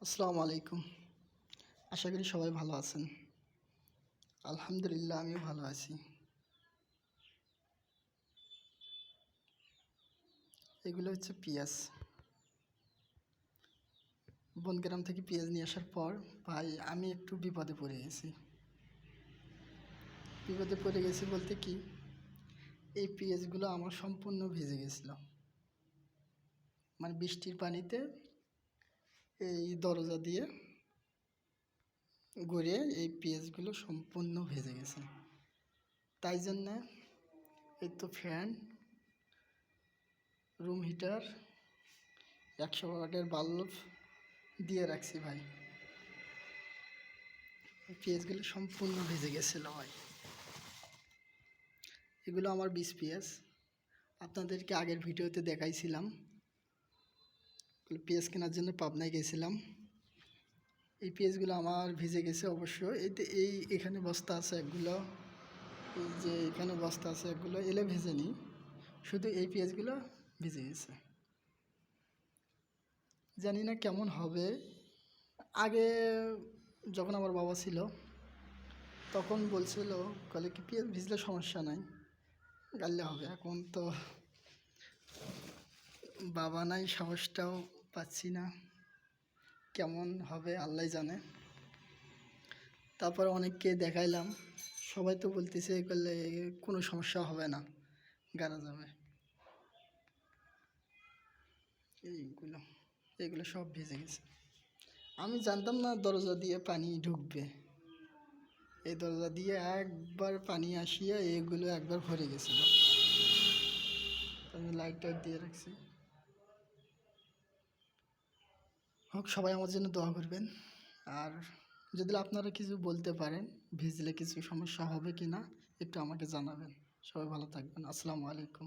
আসসালামু আলাইকুম। আশা করি সবাই ভালো আছেন। আলহামদুলিল্লাহ আমিও ভালো আছি। এগুলো হচ্ছে পেঁয়াজ। বনগ্রাম থেকে পেঁয়াজ নিয়ে আসার পর ভাই আমি একটু বিপদে পড়ে গেছি। বিপদে পড়ে গেছি বলতে কি, এই পেঁয়াজগুলো আমার সম্পূর্ণ ভিজে গেছিলো। মানে বৃষ্টির পানিতে এই দরজা দিয়ে গড়িয়ে এই পেঁয়াজগুলো সম্পূর্ণ ভেজে গেছে। তাই জন্যে এই তো ফ্যান, রুম হিটার, 100 ওয়াটের বাল্ব দিয়ে রাখছি ভাই। পেঁয়াজগুলো সম্পূর্ণ ভেজে গেছিলো ভাই। এগুলো আমার বীজ পেঁয়াজ, আপনাদেরকে আগের ভিডিওতে দেখাইছিলাম। পেঁয়াজ কেনার জন্য পাবনায় গেছিলাম। এই পেঁয়াজগুলো আমার ভিজে গেছে অবশ্য। এখানে বস্তা আছে একগুলো, এই যে এখানে বস্তা আছে একগুলো, এলে ভেজেনি, শুধু এই পেঁয়াজগুলো ভিজে গেছে। জানি না কেমন হবে। আগে যখন আমার বাবা ছিল তখন বলছিল, কলে কি পেঁয়াজ ভিজলে সমস্যা নাই, গাললে হবে। এখন তো বাবা নাই, সাহসটাও পাচ্ছি না, কেমন হবে আল্লাহ জানে। তারপর অনেককে দেখাইলাম, সবাই তো বলতেছে করলে কোনো সমস্যা হবে না, গাড়া যাবে। এইগুলো এগুলো সব ভিজে গেছে। আমি জানতাম না দরজা দিয়ে পানি ঢুকবে। এই দরজা দিয়ে একবার পানি আসিয়া এগুলো একবার ভরে গেছিলো। আমি লাইট টাইট দিয়ে রাখছি। হোক, সবাই আমার জন্য দোয়া করবেন। আর যদি আপনারা কিছু বলতে পারেন, ভিজলে কিছু সমস্যা হবে কি না একটু আমাকে জানাবেন। সবাই ভালো থাকবেন। আসসালামু আলাইকুম।